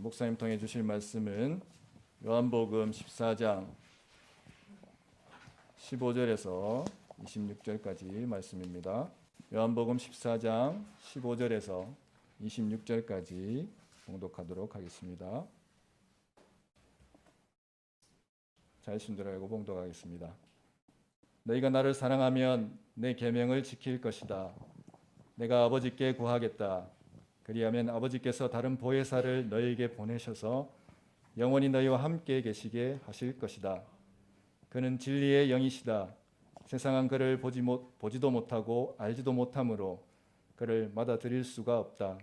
목사님 통해 주실 말씀은 요한복음 14장 15절에서 26절까지 말씀입니다. 요한복음 14장 15절에서 26절까지 봉독하도록 하겠습니다. 자신 들어 알고 봉독하겠습니다. 너희가 나를 사랑하면 내 계명을 지킬 것이다. 내가 아버지께 구하겠다. 그리하면 아버지께서 다른 보혜사를 너희에게 보내셔서 영원히 너희와 함께 계시게 하실 것이다. 그는 진리의 영이시다. 세상은 그를 보지도 못하고 알지도 못하므로 그를 받아들일 수가 없다.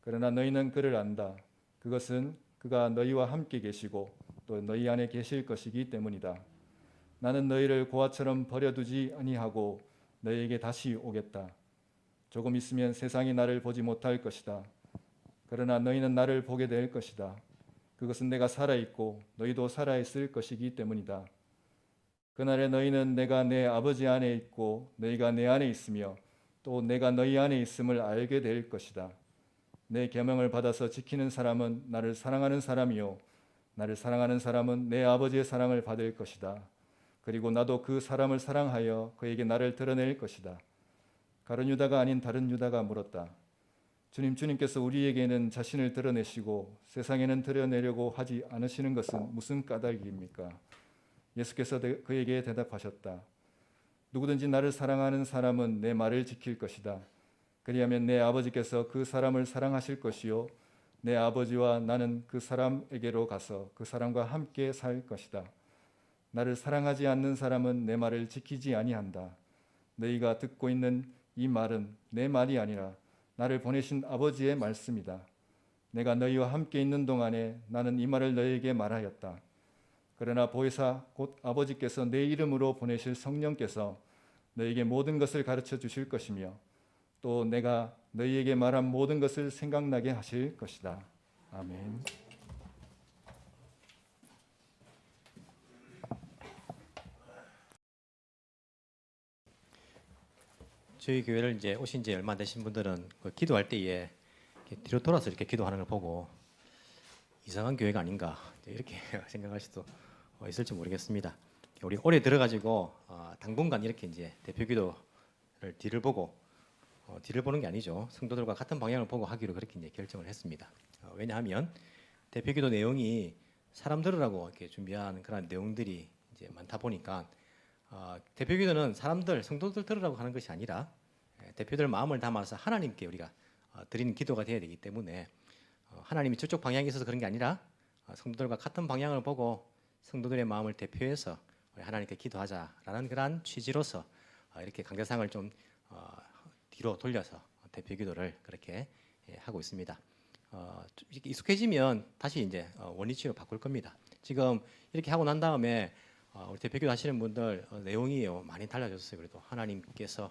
그러나 너희는 그를 안다. 그것은 그가 너희와 함께 계시고 또 너희 안에 계실 것이기 때문이다. 나는 너희를 고아처럼 버려두지 아니하고 너희에게 다시 오겠다. 조금 있으면 세상이 나를 보지 못할 것이다. 그러나 너희는 나를 보게 될 것이다. 그것은 내가 살아있고 너희도 살아있을 것이기 때문이다. 그날에 너희는 내가 내 아버지 안에 있고 너희가 내 안에 있으며 또 내가 너희 안에 있음을 알게 될 것이다. 내 계명을 받아서 지키는 사람은 나를 사랑하는 사람이요 나를 사랑하는 사람은 내 아버지의 사랑을 받을 것이다. 그리고 나도 그 사람을 사랑하여 그에게 나를 드러낼 것이다. 가룟 유다가 아닌 다른 유다가 물었다. 주님께서 우리에게는 자신을 드러내시고 세상에는 드러내려고 하지 않으시는 것은 무슨 까닭입니까? 예수께서 그에게 대답하셨다. 누구든지 나를 사랑하는 사람은 내 말을 지킬 것이다. 그리하면 내 아버지께서 그 사람을 사랑하실 것이요 내 아버지와 나는 그 사람에게로 가서 그 사람과 함께 살 것이다. 나를 사랑하지 않는 사람은 내 말을 지키지 아니한다. 너희가 듣고 있는 이 말은 내 말이 아니라 나를 보내신 아버지의 말씀이다. 내가 너희와 함께 있는 동안에 나는 이 말을 너희에게 말하였다. 그러나 보혜사 곧 아버지께서 내 이름으로 보내실 성령께서 너희에게 모든 것을 가르쳐 주실 것이며 또 내가 너희에게 말한 모든 것을 생각나게 하실 것이다. 아멘. 저희 교회를 이제 오신 지 얼마 안 되신 분들은 기도할 때에 이렇게 뒤로 돌아서 이렇게 기도하는 걸 보고 이상한 교회가 아닌가 이렇게 생각할 수도 있을지 모르겠습니다. 우리 올해 들어가지고 당분간 이렇게 이제 대표 기도를 뒤를 보고 뒤를 보는 게 아니죠. 성도들과 같은 방향을 보고 하기로 그렇게 이제 결정을 했습니다. 왜냐하면 대표 기도 내용이 사람 들으라고 이렇게 준비한 그런 내용들이 이제 많다 보니까. 대표 기도는 사람들, 성도들 들으라고 하는 것이 아니라 대표들 마음을 담아서 하나님께 우리가 드리는 기도가 되어야 되기 때문에 하나님이 저쪽 방향에 있어서 그런 게 아니라 성도들과 같은 방향을 보고 성도들의 마음을 대표해서 우리 하나님께 기도하자라는 그런 취지로서 이렇게 강대상을 좀 뒤로 돌려서 대표 기도를 그렇게 하고 있습니다. 익숙해지면 다시 이제 원위치로 바꿀 겁니다. 지금 이렇게 하고 난 다음에 우리 대표기도 하시는 분들 내용이 많이 달라졌어요. 그래도 하나님께서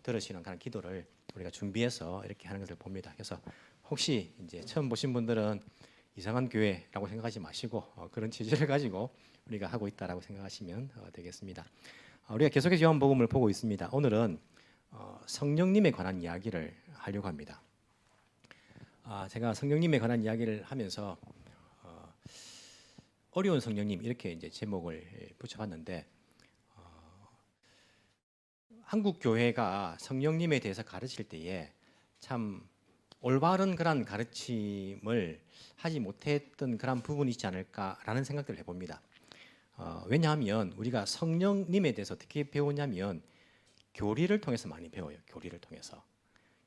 들으시는 그런 기도를 우리가 준비해서 이렇게 하는 것을 봅니다. 그래서 혹시 이제 처음 보신 분들은 이상한 교회라고 생각하지 마시고 그런 취지를 가지고 우리가 하고 있다라고 생각하시면 되겠습니다. 우리가 계속해서 요한복음을 보고 있습니다. 오늘은 성령님에 관한 이야기를 하려고 합니다. 제가 성령님에 관한 이야기를 하면서 어려운 성령님 이렇게 이제 제목을 붙여봤는데 한국 교회가 성령님에 대해서 가르칠 때에 참 올바른 그런 가르침을 하지 못했던 그런 부분이 있지 않을까라는 생각들을 해봅니다. 왜냐하면 우리가 성령님에 대해서 어떻게 배우냐면 교리를 통해서 많이 배워요. 교리를 통해서.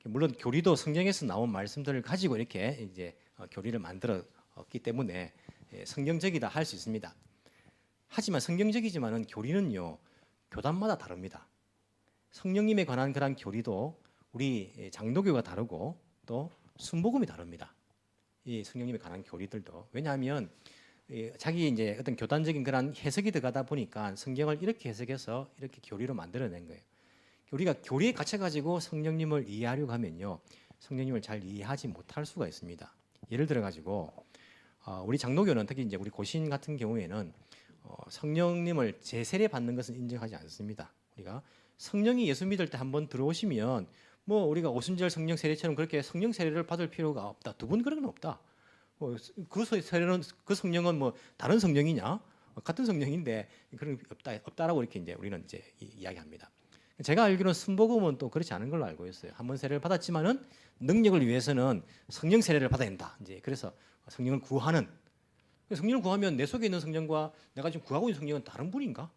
물론 교리도 성경에서 나온 말씀들을 가지고 이렇게 이제 교리를 만들었기 때문에 성경적이다 할 수 있습니다. 하지만 성경적이지만은 교리는요 교단마다 다릅니다. 성령님에 관한 그런 교리도 우리 장로교가 다르고 또 순복음이 다릅니다. 이 성령님에 관한 교리들도 왜냐하면 자기 이제 어떤 교단적인 그런 해석이 들어가다 보니까 성경을 이렇게 해석해서 이렇게 교리로 만들어낸 거예요. 우리가 교리에 갇혀 가지고 성령님을 이해하려고 하면요 성령님을 잘 이해하지 못할 수가 있습니다. 예를 들어 가지고 우리 장로교는 특히 이제 우리 고신 같은 경우에는 성령님을 제세례 받는 것은 인정하지 않습니다. 우리가 성령이 예수 믿을 때 한번 들어오시면 뭐 우리가 오순절 성령 세례처럼 그렇게 성령 세례를 받을 필요가 없다. 두 번 그런 건 없다. 그 성령은 뭐 다른 성령이냐? 같은 성령인데 그런 게 없다라고 이렇게 이제 우리는 이제 이야기합니다. 제가 알기로는 순복음은 또 그렇지 않은 걸로 알고 있어요. 한 번 세례를 받았지만은 능력을 위해서는 성령 세례를 받아야 된다. 이제 그래서 성령을 구하는, 성령을 구하면 내 속에 있는 성령과 내가 지금 구하고 있는 성령은 다른 분인가?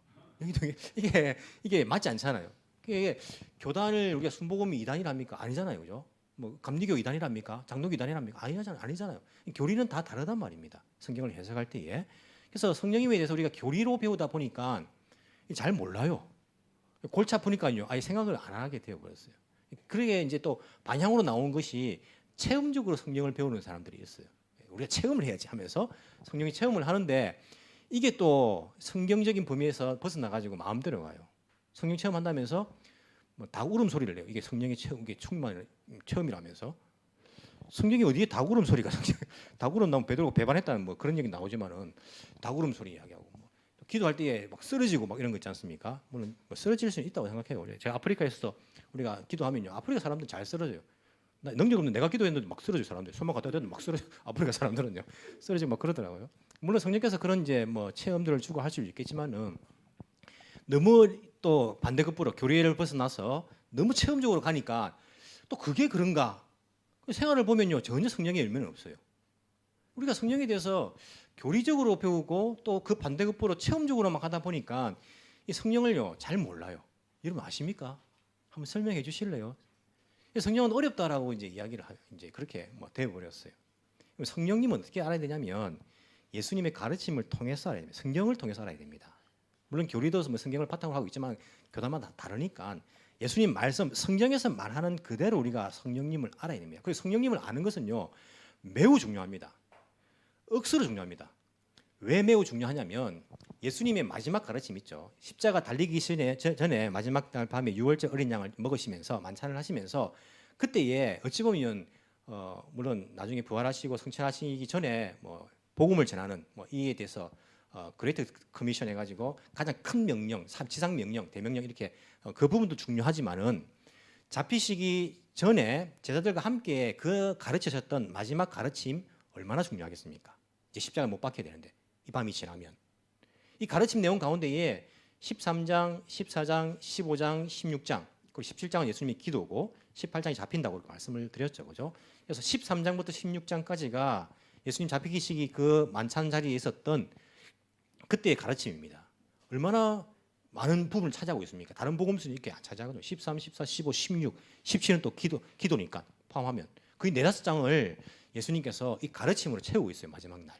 이게 맞지 않잖아요. 이게 교단을 우리가 순복음이 이단이랍니까? 아니잖아요, 그죠? 뭐 감리교 이단이랍니까? 장로교 이단이랍니까? 아니잖아요. 교리는 다 다르단 말입니다. 성경을 해석할 때에. 그래서 성령님에 대해서 우리가 교리로 배우다 보니까 잘 몰라요. 골치 아프니까요. 아예 생각을 안 하게 되어 버렸어요. 그러게 이제 또 반향으로 나온 것이 체험적으로 성경을 배우는 사람들이 있어요. 우리가 체험을 해야지 하면서 성령이 체험을 하는데 이게 또 성경적인 범위에서 벗어나 가지고 마음대로 가요. 성령 체험한다면서 뭐 닭 울음소리를 내요. 이게 성령의 체험, 이게 충만 체험이라면서. 성경이 어디에 닭 울음소리가 닭 울음 나면 베드로가 배반했다는 뭐 그런 얘기 나오지만은 닭 울음소리 이야기하고 뭐 기도할 때에 막 쓰러지고 막 이런 거 있지 않습니까? 물론 뭐 쓰러질 수는 있다고 생각해요. 원래 제가 아프리카에서 우리가 기도하면요, 아프리카 사람들 잘 쓰러져요. 능력 없는 내가 기도했는데 막 쓰러져 사람들. 손만 갖다 대도 막 쓰러져. 아프리카 사람들은요, 쓰러지고 막 그러더라고요. 물론 성령께서 그런 이제 뭐 체험들을 주고 할 수 있겠지만은 너무 또 반대급부로 교리를 벗어나서 너무 체험적으로 가니까 또 그게 그런가? 생활을 보면요, 전혀 성령의 열매는 없어요. 우리가 성령에 대해서 교리적으로 배우고 또 그 반대급부로 체험적으로만 하다 보니까 이 성령을요 잘 몰라요. 여러분 아십니까? 한번 설명해 주실래요? 성령은 어렵다라고 이제 이야기를 하요. 이제 그렇게 뭐 되어버렸어요. 성령님은 어떻게 알아야 되냐면 예수님의 가르침을 통해서 알아야 됩니다. 성경을 통해서 알아야 됩니다. 물론 교리도 뭐 성경을 바탕으로 하고 있지만 교단마다 다르니까 예수님 말씀 성경에서 말하는 그대로 우리가 성령님을 알아야 됩니다. 그래서 성령님을 아는 것은요 매우 중요합니다. 억수로 중요합니다. 왜 매우 중요하냐면 예수님의 마지막 가르침 있죠. 십자가 달리기 전에 마지막 날 밤에 유월절 어린 양을 먹으시면서 만찬을 하시면서 그때에 어찌 보면 물론 나중에 부활하시고 성천하시기 전에 뭐 복음을 전하는 뭐 이에 대해서 그레이트 커미션 해가지고 가장 큰 명령, 지상 명령, 대명령 이렇게 그 부분도 중요하지만은 잡히시기 전에 제자들과 함께 그 가르치셨던 마지막 가르침 얼마나 중요하겠습니까? 이제 십자가 못 박혀야 되는데 이 밤이 지나면 이 가르침 내용 가운데에 13장, 14장, 15장, 16장 그리고 17장은 예수님의 기도고 18장이 잡힌다고 말씀을 드렸죠, 그죠? 그래서 13장부터 16장까지가 예수님 잡히기 시기 그 만찬 자리에 있었던 그때의 가르침입니다. 얼마나 많은 부분을 차지하고 있습니까? 다른 복음서는 이렇게 안 차지하거든요. 13, 14, 15, 16, 17은 또 기도니까 포함하면 그 4-5장을 예수님께서 이 가르침으로 채우고 있어요. 마지막 날.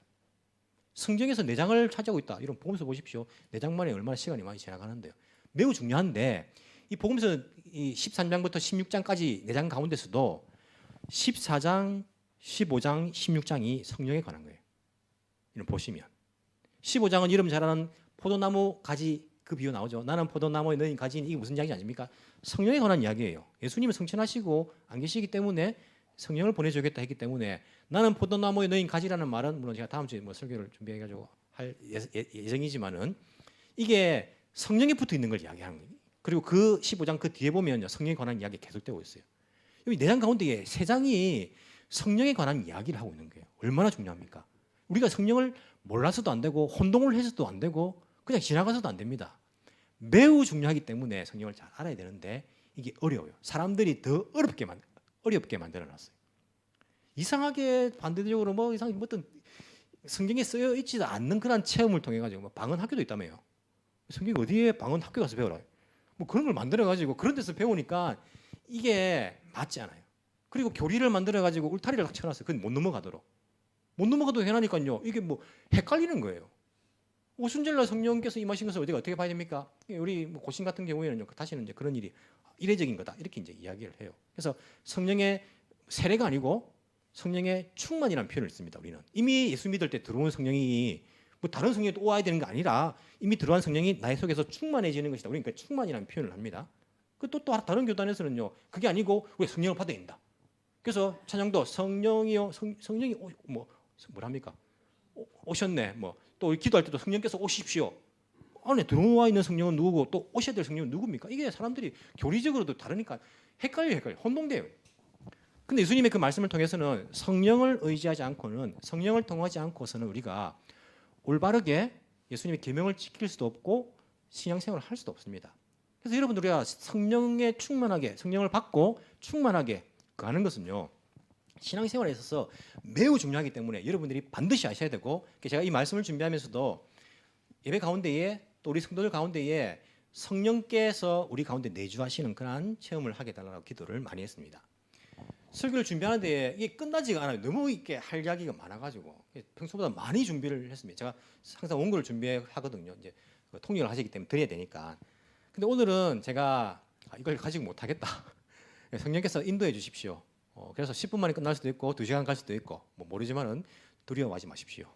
성경에서 4장을 차지하고 있다. 이런 복음서 보십시오. 4장 만에 얼마나 시간이 많이 지나가는데요. 매우 중요한데 이 복음서 이 13장부터 16장까지 4장 가운데서도 14장, 15장, 16장이 성령에 관한 거예요. 이런 보시면 15장은 여러분 잘 아는 포도나무 가지 그 비유 나오죠. 나는 포도나무에 너희 가지인 이게 무슨 이야기 아닙니까? 성령에 관한 이야기예요. 예수님은 성천하시고 안 계시기 때문에 성령을 보내주겠다 했기 때문에 나는 포도나무에 너희 가지라는 말은 물론 제가 다음 주에 뭐 설교를 준비해가지고 할 예정이지만은 이게 성령에 붙어 있는 걸 이야기하는 거예요. 그리고 그 15장 그 뒤에 보면 성령에 관한 이야기 계속되고 있어요. 여기 4장 가운데 3장이 성령에 관한 이야기를 하고 있는 거예요. 얼마나 중요합니까? 우리가 성령을 몰라서도 안 되고 혼동을 해서도 안 되고 그냥 지나가서도 안 됩니다. 매우 중요하기 때문에 성령을 잘 알아야 되는데 이게 어려워요. 사람들이 더 어렵게 만들어놨어요. 이상하게 반대적으로 뭐 이상 뭐 어떤 성경에 쓰여 있지도 않는 그런 체험을 통해 가지고 뭐 방언 학교도 있다며요. 성경 어디에 방언 학교 가서 배워라. 뭐 그런 걸 만들어 가지고 그런 데서 배우니까 이게 맞지 않아요. 그리고 교리를 만들어 가지고 울타리를 딱 쳐놨어요. 그건 못 넘어가도록. 못 넘어가도 해놔니까요. 이게 뭐 헷갈리는 거예요. 오순절날 성령께서 임하신 것을 우리가 어떻게 봐야 됩니까? 우리 뭐 고신 같은 경우에는 다시는 이제 그런 일이 이례적인 거다 이렇게 이제 이야기를 해요. 그래서 성령의 세례가 아니고 성령의 충만이라는 표현을 씁니다. 우리는 이미 예수 믿을 때 들어온 성령이 뭐 다른 성령이 또 와야 되는 게 아니라 이미 들어간 성령이 나의 속에서 충만해지는 것이다. 그러니까 충만이라는 표현을 합니다. 그 또 다른 교단에서는요 그게 아니고 우리 성령을 받아야 된다. 그래서 찬양도 성령이요 성령이 뭐랍니까? 오셨네. 뭐 또 기도할 때도 성령께서 오십시오. 안에 들어와 있는 성령은 누구고 또 오셔야 될 성령은 누굽니까? 이게 사람들이 교리적으로도 다르니까 헷갈려 혼동돼요. 근데 예수님의 그 말씀을 통해서는 성령을 의지하지 않고는, 성령을 통하지 않고서는 우리가 올바르게 예수님의 계명을 지킬 수도 없고 신앙생활을 할 수도 없습니다. 그래서 여러분들 우리가 성령에 충만하게, 성령을 받고 충만하게 가는 것은요, 신앙생활에 있어서 매우 중요하기 때문에 여러분들이 반드시 아셔야 되고, 제가 이 말씀을 준비하면서도 예배 가운데에 또 우리 성도들 가운데에 성령께서 우리 가운데 내주하시는 그러한 체험을 하게 달라고 기도를 많이 했습니다. 설교를 준비하는데 이게 끝나지가 않아요. 너무 이렇게 할 이야기가 많아가지고 평소보다 많이 준비를 했습니다. 제가 항상 원고를 준비하거든요. 이제 통역을 하시기 때문에 드려야 되니까. 근데 오늘은 제가 이걸 가지고 못하겠다. 성령께서 인도해 주십시오. 그래서 10분 만에 끝날 수도 있고 2시간 갈 수도 있고 뭐 모르지만은 두려워하지 마십시오.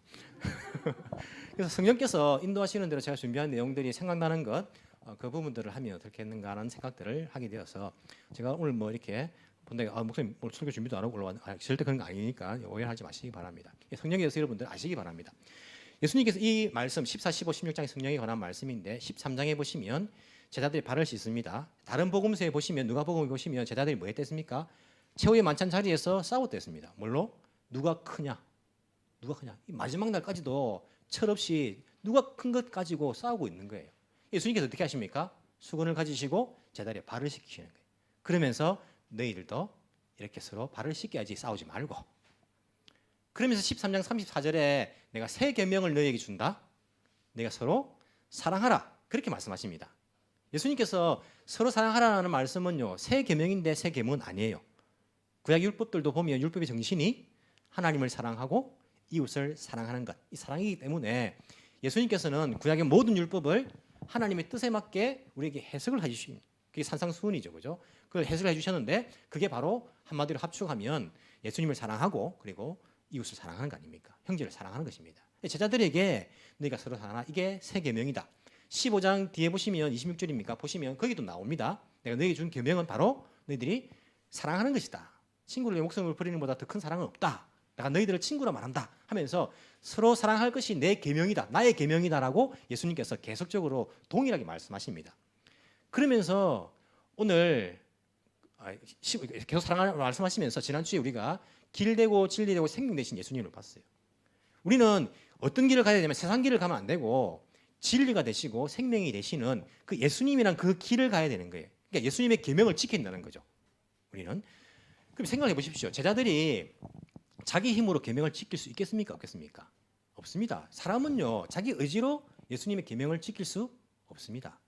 그래서 성령께서 인도하시는 대로 제가 준비한 내용들이 생각나는 것, 그 부분들을 하면 어떻게 했는가 하는 생각들을 하게 되어서 제가 오늘 뭐 이렇게 본다게 목사님 오늘 설교 준비도 안 하고 올라왔는데 절대 그런 거 아니니까 오해하지 마시기 바랍니다. 성령에 대해서 여러분들 아시기 바랍니다. 예수님께서 이 말씀 14, 15, 16장의 성령에 관한 말씀인데 13장에 보시면 제자들이 발을 씻습니다. 다른 복음서에 보시면 누가복음에 보시면 제자들이 뭐 했댔습니까? 최후의 만찬 자리에서 싸웠댔습니다. 뭘로? 누가 크냐? 누가 크냐? 이 마지막 날까지도 철없이 누가 큰 것 가지고 싸우고 있는 거예요. 예수님께서 어떻게 하십니까? 수건을 가지시고 제자들의 발을 씻기시는 거예요. 그러면서 너희들도 이렇게 서로 발을 씻겨야지 싸우지 말고. 그러면서 13장 34절에 내가 새 계명을 너희에게 준다. 내가 서로 사랑하라. 그렇게 말씀하십니다. 예수님께서 서로 사랑하라는 말씀은요, 새 계명인데 새 계명은 아니에요. 구약 율법들도 보면 율법의 정신이 하나님을 사랑하고 이웃을 사랑하는 것, 이 사랑이기 때문에 예수님께서는 구약의 모든 율법을 하나님의 뜻에 맞게 우리에게 해석을 해주십니다. 그게 산상수훈이죠, 그죠? 그걸 해석을 해주셨는데 그게 바로 한마디로 합축하면 예수님을 사랑하고 그리고 이웃을 사랑하는 거 아닙니까? 형제를 사랑하는 것입니다. 제자들에게 너희가 서로 사랑하라, 이게 새 계명이다. 15장 뒤에 보시면 26절입니까? 보시면 거기도 나옵니다. 내가 너희에게 준 계명은 바로 너희들이 사랑하는 것이다. 친구를 내 목숨을 버리는 것보다 더 큰 사랑은 없다. 내가 너희들을 친구라 말한다 하면서 서로 사랑할 것이 내 계명이다, 나의 계명이다라고 예수님께서 계속적으로 동일하게 말씀하십니다. 그러면서 오늘 계속 사랑하라고 말씀하시면서 지난주에 우리가 길되고 진리되고 생명 되신 예수님을 봤어요. 우리는 어떤 길을 가야 되냐면 세상 길을 가면 안 되고 진리가 되시고 생명이 되시는 그 예수님이란 그 길을 가야 되는 거예요. 그러니까 예수님의 계명을 지킨다는 거죠. 우리는. 그럼 생각해 보십시오. 제자들이 자기 힘으로 계명을 지킬 수 있겠습니까? 없겠습니까? 없습니다. 사람은요, 자기 의지로 예수님의 계명을 지킬 수 없습니다.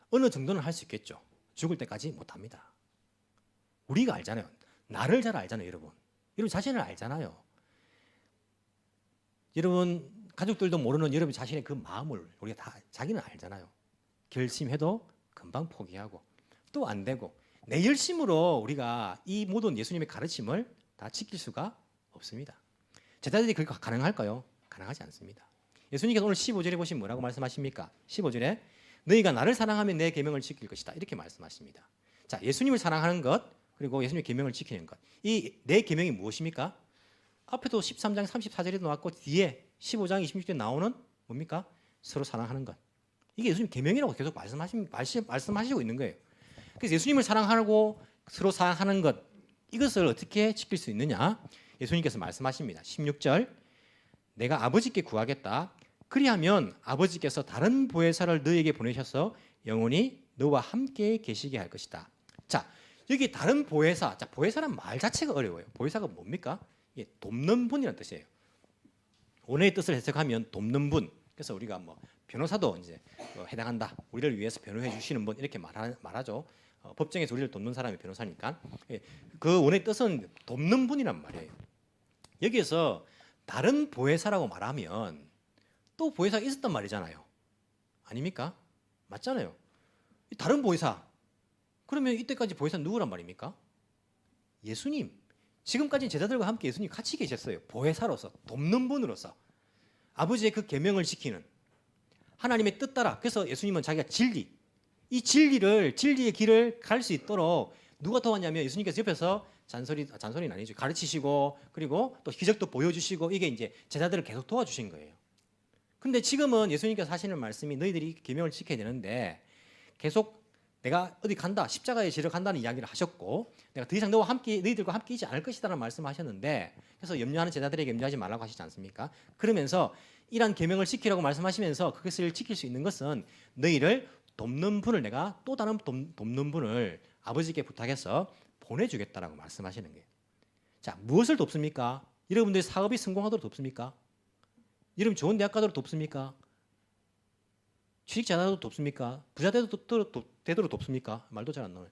어느 정도는 할 수 있겠죠. 죽을 때까지 못합니다. 우리가 알잖아요. 나를 잘 알잖아요, 여러분. 여러분 자신을 알잖아요. 여러분 가족들도 모르는 여러분 자신의 그 마음을 우리가 다 자기는 알잖아요. 결심해도 금방 포기하고 또 안 되고 내 열심으로 우리가 이 모든 예수님의 가르침을 다 지킬 수가 없습니다. 제자들이 그게 가능할까요? 가능하지 않습니다. 예수님께서 오늘 15절에 보시면 뭐라고 말씀하십니까? 15절에 너희가 나를 사랑하면 내 계명을 지킬 것이다. 이렇게 말씀하십니다. 자, 예수님을 사랑하는 것 그리고 예수님의 계명을 지키는 것. 이 내 계명이 무엇입니까? 앞에도 13장 34절에도 나왔고 뒤에 15장 26절에 나오는 뭡니까? 서로 사랑하는 것. 이게 예수님 계명이라고 계속 말씀하시고 있는 거예요. 그래서 예수님을 사랑하고 서로 사랑하는 것, 이것을 어떻게 지킬 수 있느냐? 예수님께서 말씀하십니다. 16절 내가 아버지께 구하겠다. 그리하면 아버지께서 다른 보혜사를 너에게 보내셔서 영원히 너와 함께 계시게 할 것이다. 자, 여기 다른 보혜사. 자, 보혜사란 말 자체가 어려워요. 보혜사가 뭡니까? 이게 돕는 분이라는 뜻이에요. 원어의 뜻을 해석하면 돕는 분. 그래서 우리가 뭐 변호사도 이제 해당한다. 우리를 위해서 변호해 주시는 분 이렇게 말하죠. 법정에서 우리를 돕는 사람이 변호사니까. 그 원어의 뜻은 돕는 분이란 말이에요. 여기에서 다른 보혜사라고 말하면 또 보혜사가 있었단 말이잖아요. 아닙니까? 맞잖아요. 다른 보혜사. 그러면 이때까지 보혜사는 누구란 말입니까? 예수님. 지금까지 제자들과 함께 예수님 같이 계셨어요. 보혜사로서, 돕는 분으로서. 아버지의 그 계명을 지키는 하나님의 뜻 따라. 그래서 예수님은 자기가 이 진리의 길을 갈 수 있도록 누가 도왔냐면 예수님께서 옆에서 잔소리는 아니죠. 가르치시고 그리고 또 기적도 보여주시고 이게 이제 제자들을 계속 도와주신 거예요. 근데 지금은 예수님께서 하시는 말씀이 너희들이 계명을 지켜야 되는데 계속 내가 어디 간다, 십자가에 지러 간다는 이야기를 하셨고, 내가 더 이상 너희들과 함께 있지 않을 것이다라는 말씀하셨는데, 그래서 염려하는 제자들에게 염려하지 말라고 하시지 않습니까? 그러면서 이러한 계명을 지키라고 말씀하시면서 그것을 지킬 수 있는 것은 너희를 돕는 분을, 내가 또 다른 돕는 분을 아버지께 부탁해서 보내주겠다라고 말씀하시는 거예요. 자, 무엇을 돕습니까? 여러분들이 사업이 성공하도록 돕습니까? 여러분 좋은 대학 가도록 돕습니까? 취직자 되도록 돕습니까? 부자 되도록 돕습니까? 말도 잘 안 나와요.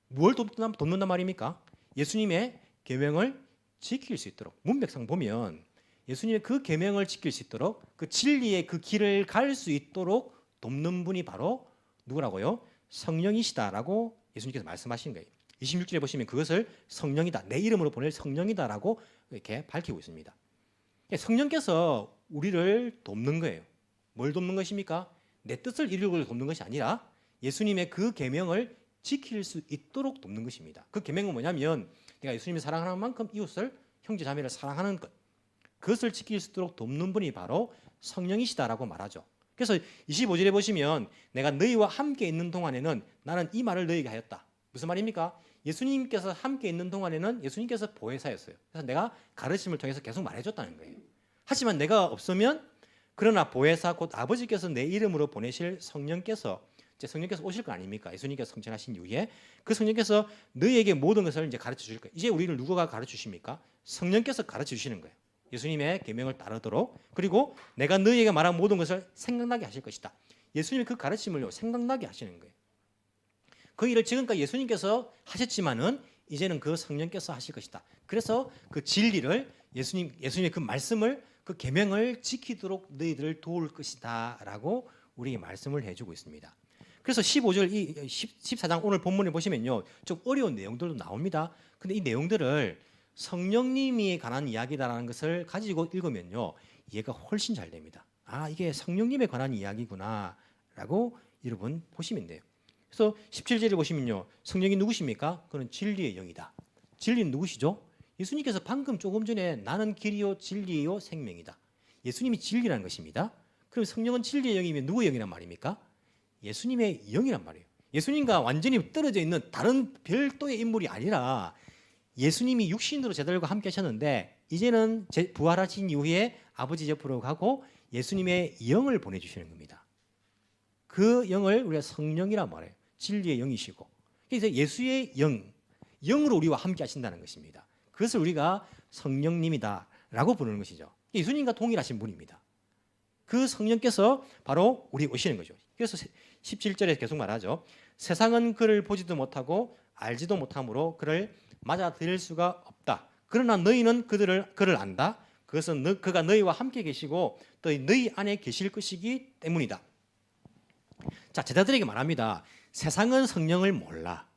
뭘 돕는단 말입니까? 예수님의 계명을 지킬 수 있도록, 문맥상 보면 예수님의 그 계명을 지킬 수 있도록, 그 진리의 그 길을 갈 수 있도록 돕는 분이 바로 누구라고요? 성령이시다라고 예수님께서 말씀하신 거예요. 26절에 보시면 그것을 성령이다, 내 이름으로 보낼 성령이다라고 이렇게 밝히고 있습니다. 성령께서 우리를 돕는 거예요. 뭘 돕는 것입니까? 내 뜻을 이루고 돕는 것이 아니라 예수님의 그 계명을 지킬 수 있도록 돕는 것입니다. 그 계명은 뭐냐면 내가 예수님을 사랑하는 만큼 이웃을, 형제 자매를 사랑하는 것, 그것을 지킬 수 있도록 돕는 분이 바로 성령이시다라고 말하죠. 그래서 25절에 보시면 내가 너희와 함께 있는 동안에는 나는 이 말을 너희에게 하였다. 무슨 말입니까? 예수님께서 함께 있는 동안에는 예수님께서 보혜사였어요. 그래서 내가 가르침을 통해서 계속 말해줬다는 거예요. 하지만 내가 없으면, 그러나 보혜사 곧 아버지께서 내 이름으로 보내실 성령께서, 이제 성령께서 오실 거 아닙니까? 예수님께서 성천하신 이후에 그 성령께서 너희에게 모든 것을 이제 가르쳐 주실 거예요. 이제 우리를 누구가 가르쳐 주십니까? 성령께서 가르쳐 주시는 거예요. 예수님의 계명을 따르도록, 그리고 내가 너희에게 말한 모든 것을 생각나게 하실 것이다. 예수님의 그 가르침을 생각나게 하시는 거예요. 그 일을 지금까지 예수님께서 하셨지만은 이제는 그 성령께서 하실 것이다. 그래서 그 진리를 예수님의 그 말씀을, 그 계명을 지키도록 너희들을 도울 것이다라고 우리에게 말씀을 해주고 있습니다. 그래서 15절, 14장 오늘 본문을 보시면요, 좀 어려운 내용들도 나옵니다. 근데 이 내용들을 성령님이 관한 이야기다라는 것을 가지고 읽으면요, 이해가 훨씬 잘 됩니다. 아, 이게 성령님에 관한 이야기구나라고 여러분 보시면 돼요. 그래서 17절에 보시면요, 성령이 누구십니까? 그는 진리의 영이다. 진리는 누구시죠? 예수님께서 방금 조금 전에 나는 길이요 진리요 생명이다. 예수님이 진리라는 것입니다. 그럼 성령은 진리의 영이면 누구의 영이란 말입니까? 예수님의 영이란 말이에요. 예수님과 완전히 떨어져 있는 다른 별도의 인물이 아니라 예수님이 육신으로 제자들과 함께 하셨는데 이제는 부활하신 이후에 아버지 옆으로 가고 예수님의 영을 보내주시는 겁니다. 그 영을 우리가 성령이란 말해요. 진리의 영이시고, 그래서 예수의 영으로 우리와 함께 하신다는 것입니다. 그것을 우리가 성령님이다라고 부르는 것이죠. 예수님과 동일하신 분입니다. 그 성령께서 바로 우리 오시는 거죠. 그래서 17절에 계속 말하죠. 세상은 그를 보지도 못하고 알지도 못하므로 그를 맞아들일 수가 없다. 그러나 너희는 그를 안다. 그것은 그가 너희와 함께 계시고 또 너희 안에 계실 것이기 때문이다. 자, 제자들에게 말합니다. 세상은 성령을 몰라.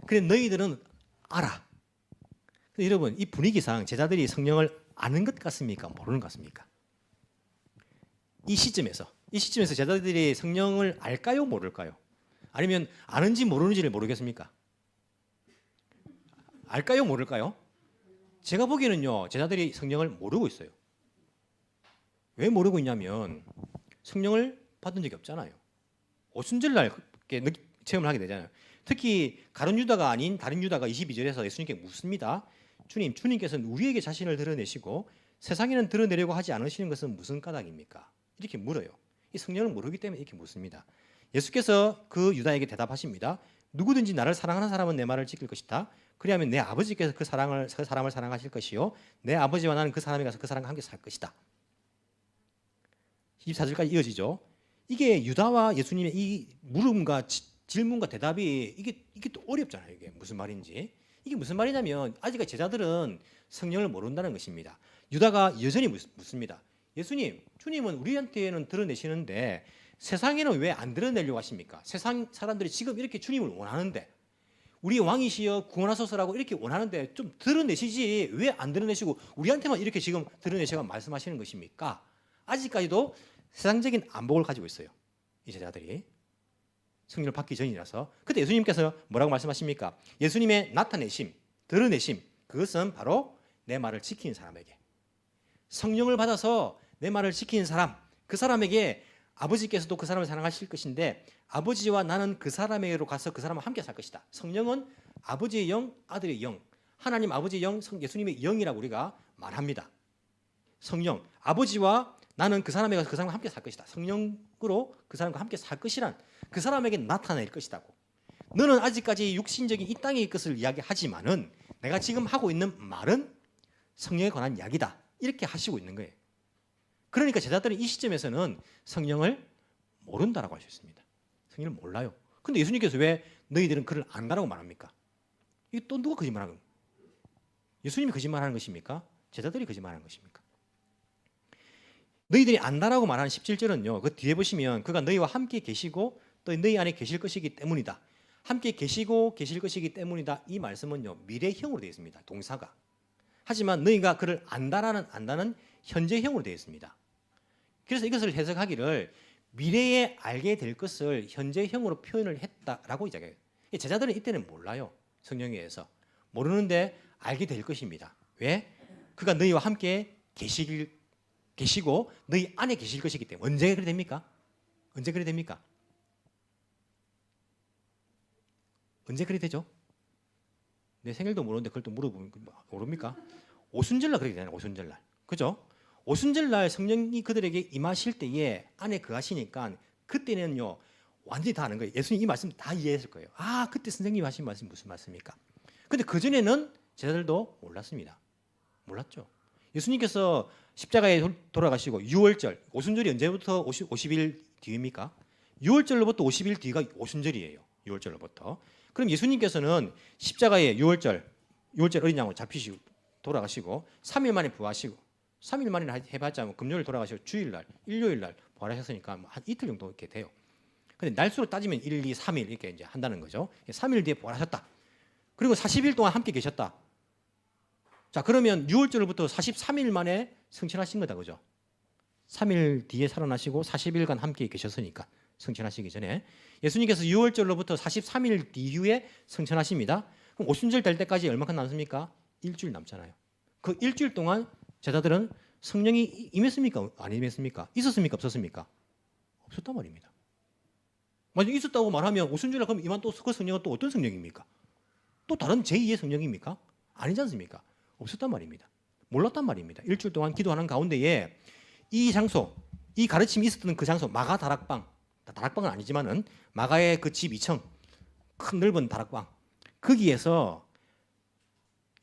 그래 너희들은 알아. 여러분, 이 분위기상 제자들이 성령을 아는 것 같습니까? 모르는 것 같습니까? 이 시점에서 제자들이 성령을 알까요? 모를까요? 아니면 아는지 모르는지를 모르겠습니까? 알까요? 모를까요? 제가 보기에는요, 제자들이 성령을 모르고 있어요. 왜 모르고 있냐면 성령을 받은 적이 없잖아요. 오순절날 체험을 하게 되잖아요. 특히 가룟 유다가 아닌 다른 유다가 22절에서 예수님께 묻습니다. 주님께서는 우리에게 자신을 드러내시고 세상에는 드러내려고 하지 않으시는 것은 무슨 까닭입니까? 이렇게 물어요. 이 성령을 모르기 때문에 이렇게 묻습니다. 예수께서 그 유다에게 대답하십니다. 누구든지 나를 사랑하는 사람은 내 말을 지킬 것이다. 그리하면 내 아버지께서 그 사람을 사랑하실 것이요 내 아버지와 나는 그 사람에 가서 그 사람과 함께 살 것이다. 24절까지 이어지죠. 이게 유다와 예수님의 이 물음과 질문과 대답이 이게 또 어렵잖아요. 이게 무슨 말인지. 이게 무슨 말이냐면 아직까지 제자들은 성령을 모른다는 것입니다. 유다가 여전히 묻습니다. 예수님, 주님은 우리한테는 드러내시는데 세상에는 왜 안 드러내려고 하십니까? 세상 사람들이 지금 이렇게 주님을 원하는데 우리 왕이시여 구원하소서라고 이렇게 원하는데 좀 드러내시지 왜 안 드러내시고 우리한테만 이렇게 지금 드러내시고 말씀하시는 것입니까? 아직까지도 세상적인 안목을 가지고 있어요. 이 제자들이. 성령을 받기 전이라서. 그때 예수님께서 뭐라고 말씀하십니까? 예수님의 나타내심, 드러내심, 그것은 바로 내 말을 지키는 사람에게, 성령을 받아서 내 말을 지키는 사람, 그 사람에게 아버지께서도 그 사람을 사랑하실 것인데 아버지와 나는 그 사람에게로 가서 그 사람과 함께 살 것이다. 성령은 아버지의 영, 아들의 영, 하나님 아버지의 영, 예수님의 영이라고 우리가 말합니다. 성령, 아버지와 나는 그 사람에게 가서 그 사람과 함께 살 것이다. 성령으로 그 사람과 함께 살 것이란 그 사람에게 나타낼 것이다고. 너는 아직까지 육신적인 이 땅의 것을 이야기하지만은 내가 지금 하고 있는 말은 성령에 관한 이야기다. 이렇게 하시고 있는 거예요. 그러니까 제자들은 이 시점에서는 성령을 모른다라고 할 수 있습니다. 성령을 몰라요. 근데 예수님께서 왜 너희들은 그를 안다라고 말합니까? 이게 또 누가 거짓말하는 겁니까? 예수님이 거짓말하는 것입니까? 제자들이 거짓말하는 것입니까? 너희들이 안다라고 말하는 17절은요. 그 뒤에 보시면 그가 너희와 함께 계시고 또 너희 안에 계실 것이기 때문이다. 함께 계시고 계실 것이기 때문이다. 이 말씀은요. 미래형으로 되어 있습니다. 동사가. 하지만 너희가 그를 안다는 현재형으로 되어 있습니다. 그래서 이것을 해석하기를 미래에 알게 될 것을 현재형으로 표현을 했다라고 이야기해요. 제자들은 이때는 몰라요. 성령에 의해서. 모르는데 알게 될 것입니다. 왜? 그가 너희와 함께 계시고 너희 안에 계실 것이기 때문에. 언제 그래 됩니까? 언제 그래 됩니까? 언제 그래 되죠? 내 생일도 모르는데 그걸 또 물어보면 모릅니까? 오순절날 그렇게 되잖아요. 오순절날. 그죠? 오순절날 성령이 그들에게 임하실 때에 안에 거하시니까 그때는요. 완전히 다 아는 거예요. 예수님 이 말씀 다 이해했을 거예요. 아, 그때 선생님이 하신 말씀 무슨 말씀입니까? 근데 그전에는 제자들도 몰랐습니다. 몰랐죠. 예수님께서 십자가에 돌아가시고 6월절, 오순절이 언제부터 50일 뒤입니까? 6월절로부터 50일 뒤가 오순절이에요. 6월절로부터. 그럼 예수님께서는 십자가에 6월절 어린 양으로 잡히시고 돌아가시고 3일 만에 부활하시고 3일 만에 해봤자 금요일 돌아가시고 주일날, 일요일날 부활하셨으니까 한 이틀 정도 이렇게 돼요. 근데 날수로 따지면 1, 2, 3일 이렇게 이제 한다는 거죠. 3일 뒤에 부활하셨다. 그리고 40일 동안 함께 계셨다. 자, 그러면 6월절부터 43일 만에 승천하신 거다. 그죠? 3일 뒤에 살아나시고 40일간 함께 계셨으니까 승천하시기 전에 예수님께서 6월절로부터 43일 이후에 승천하십니다. 그럼 오순절 될 때까지 얼마큼 남습니까? 일주일 남잖아요. 그 일주일 동안 제자들은 성령이 임했습니까? 안 임했습니까? 있었습니까? 없었습니까? 없었단 말입니다. 만약 있었다고 말하면 오순절에 그럼 임한 또 그 성령은 또 어떤 성령입니까? 또 다른 제2의 성령입니까? 아니지 않습니까? 없었단 말입니다. 몰랐단 말입니다. 일주일 동안 기도하는 가운데에 이 장소, 이 가르침이 있었던 그 장소, 마가 다락방, 다락방은 아니지만은 마가의 그 집 2층, 큰 넓은 다락방, 거기에서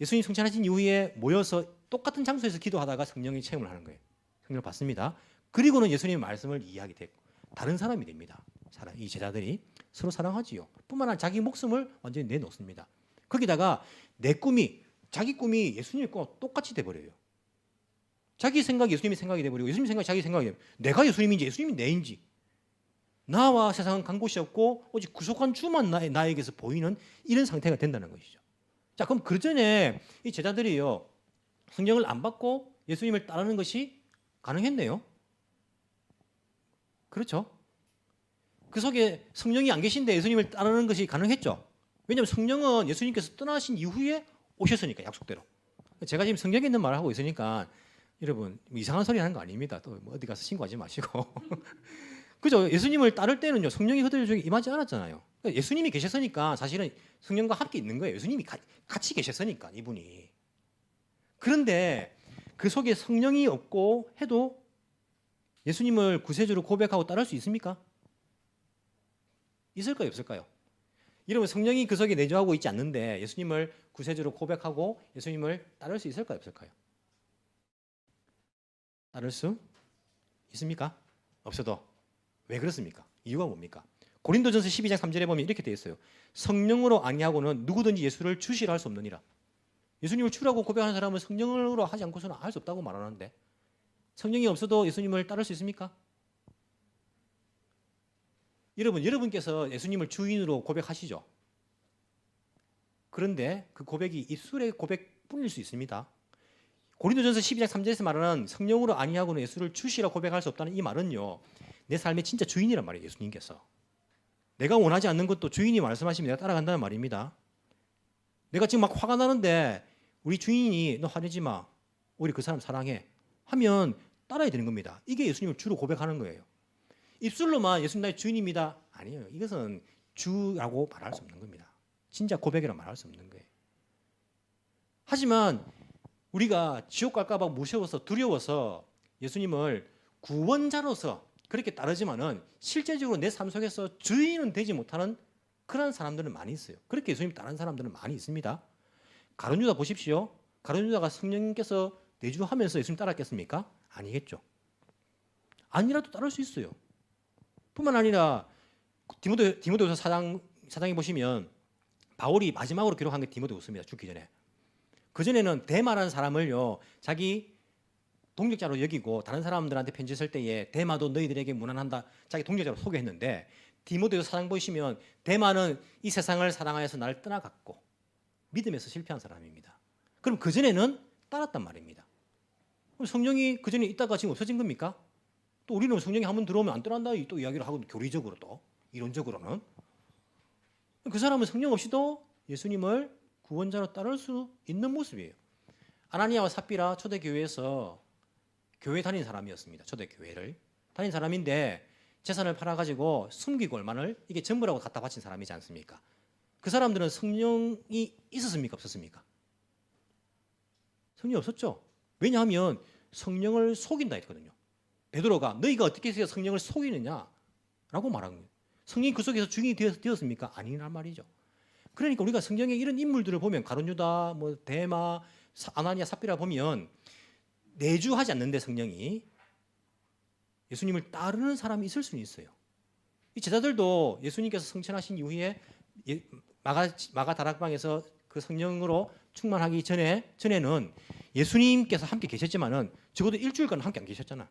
예수님 승천하신 이후에 모여서 똑같은 장소에서 기도하다가 성령의 체험을 하는 거예요. 성령을 받습니다. 그리고는 예수님의 말씀을 이해하게 되고 다른 사람이 됩니다. 이 제자들이 서로 사랑하지요. 뿐만 아니라 자기 목숨을 완전히 내놓습니다. 거기다가 자기 꿈이 예수님의 꿈과 똑같이 돼버려요. 자기 생각이 예수님의 생각이 돼버리고 예수님 생각이 자기 생각이 돼버려요. 내가 예수님인지 예수님이 내인지 나와 세상은 간 곳이 없고 오직 구속한 주만 나에게서 보이는 이런 상태가 된다는 것이죠. 자, 그럼 그 전에 이 제자들이요 성령을 안 받고 예수님을 따르는 것이 가능했네요. 그렇죠? 그 속에 성령이 안 계신데 예수님을 따르는 것이 가능했죠. 왜냐하면 성령은 예수님께서 떠나신 이후에 오셨으니까 약속대로. 제가 지금 성경에 있는 말을 하고 있으니까 여러분 이상한 소리 하는 거 아닙니다. 또 어디 가서 신고하지 마시고. 그죠? 예수님을 따를 때는요 성령이 그들 중에 임하지 않았잖아요. 그러니까 예수님이 계셨으니까 사실은 성령과 함께 있는 거예요. 예수님이 같이 계셨으니까 이분이. 그런데 그 속에 성령이 없고 해도 예수님을 구세주로 고백하고 따를 수 있습니까? 있을까요? 없을까요? 여러분 성령이 그 속에 내주하고 있지 않는데 예수님을 구세주로 고백하고 예수님을 따를 수 있을까요? 없을까요? 따를 수 있습니까? 없어도 왜 그렇습니까? 이유가 뭡니까? 고린도전서 12장 3절에 보면 이렇게 되어 있어요. 성령으로 아니하고는 누구든지 예수를 주시라 할 수 없느니라. 예수님을 주라고 고백하는 사람은 성령으로 하지 않고서는 할 수 없다고 말하는데 성령이 없어도 예수님을 따를 수 있습니까? 여러분께서 예수님을 주인으로 고백하시죠. 그런데 그 고백이 입술의 고백뿐일 수 있습니다. 고린도전서 12장 3절에서 말하는 성령으로 아니하고는 예수를 주시라 고백할 수 없다는 이 말은요. 내 삶의 진짜 주인이란 말이에요. 예수님께서. 내가 원하지 않는 것도 주인이 말씀하시면 내가 따라간다는 말입니다. 내가 지금 막 화가 나는데 우리 주인이 너 화내지 마. 우리 그 사람 사랑해. 하면 따라야 되는 겁니다. 이게 예수님을 주로 고백하는 거예요. 입술로만 예수님 나의 주인입니다. 아니에요. 이것은 주라고 말할 수 없는 겁니다. 진짜 고백이라 말할 수 없는 거예요. 하지만 우리가 지옥 갈까 봐 무서워서 두려워서 예수님을 구원자로서 그렇게 따르지만은 실제적으로 내 삶 속에서 주인은 되지 못하는 그런 사람들은 많이 있어요. 그렇게 예수님 따르는 사람들은 많이 있습니다. 가룟 유다 보십시오. 가룟 유다가 성령님께서 내주하면서 예수님 따랐겠습니까? 아니겠죠. 아니라도 따를 수 있어요. 뿐만 아니라 디모데후서 4장에 보시면 바울이 마지막으로 기록한 게 디모데후서입니다. 죽기 전에. 그 전에는 데마라는 사람을요 자기 동역자로 여기고 다른 사람들한테 편지 쓸 때에 데마도 너희들에게 무난한다 자기 동역자로 소개했는데 디모데후서 4장 보시면 데마는 이 세상을 사랑하여서 나를 떠나갔고 믿음에서 실패한 사람입니다. 그럼 그 전에는 따랐단 말입니다. 그럼 성령이 그 전에 있다가 지금 없어진 겁니까? 또 우리는 성령이 한번 들어오면 안 떠난다 또 이야기를 하고 교리적으로 또 이론적으로는 그 사람은 성령 없이도 예수님을 구원자로 따를 수 있는 모습이에요. 아나니아와 삽비라 초대교회에서 교회 다닌 사람이었습니다. 초대교회를 다닌 사람인데 재산을 팔아가지고 숨기고 얼마를 이게 전부라고 갖다 바친 사람이지 않습니까? 그 사람들은 성령이 있었습니까? 없었습니까? 성령이 없었죠. 왜냐하면 성령을 속인다 했거든요. 베드로가 너희가 어떻게 해서 성령을 속이느냐라고 말한 거예요. 성령이 그 속에서 주인이 되었습니까? 아니란 말이죠. 그러니까 우리가 성경의 이런 인물들을 보면 가룟 유다, 뭐 데마, 아나니아, 삽비라 보면 내주하지 않는데 성령이 예수님을 따르는 사람이 있을 수는 있어요. 이 제자들도 예수님께서 성천하신 이후에 마가 다락방에서 그 성령으로 충만하기 전에는 예수님께서 함께 계셨지만은 적어도 일주일간 함께 안 계셨잖아.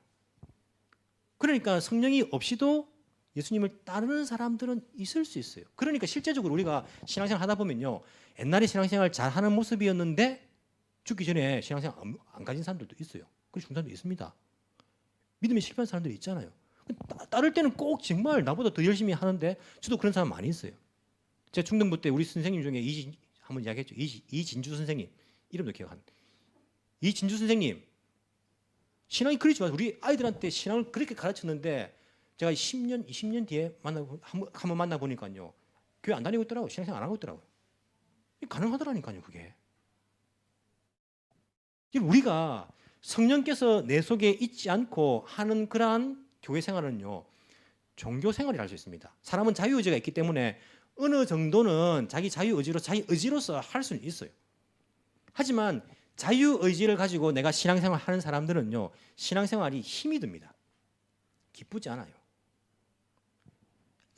그러니까 성령이 없이도 예수님을 따르는 사람들은 있을 수 있어요. 그러니까 실제적으로 우리가 신앙생활 하다 보면요. 옛날에 신앙생활 잘하는 모습이었는데 죽기 전에 신앙생활 안 가진 사람들도 있어요. 그런 중사도 있습니다. 믿음에 실패한 사람들이 있잖아요. 따를 때는 꼭 정말 나보다 더 열심히 하는데 저도 그런 사람 많이 있어요. 제가 중등부 때 우리 선생님 중에 한번 이야기했죠. 이진주 선생님 이름도 기억하는. 이진주 선생님 신앙이 그리 좋아서 우리 아이들한테 신앙을 그렇게 가르쳤는데 제가 10년, 20년 뒤에 한번 만나보니까요. 교회 안 다니고 있더라고요. 신앙생활 안 하고 있더라고요. 가능하더라니까요. 그게. 우리가 성령께서 내 속에 있지 않고 하는 그러한 교회 생활은요. 종교 생활이라 할 수 있습니다. 사람은 자유의지가 있기 때문에 어느 정도는 자기 자유의지로서 할 수는 있어요. 하지만 자유의지를 가지고 내가 신앙생활 하는 사람들은요. 신앙생활이 힘이 듭니다. 기쁘지 않아요.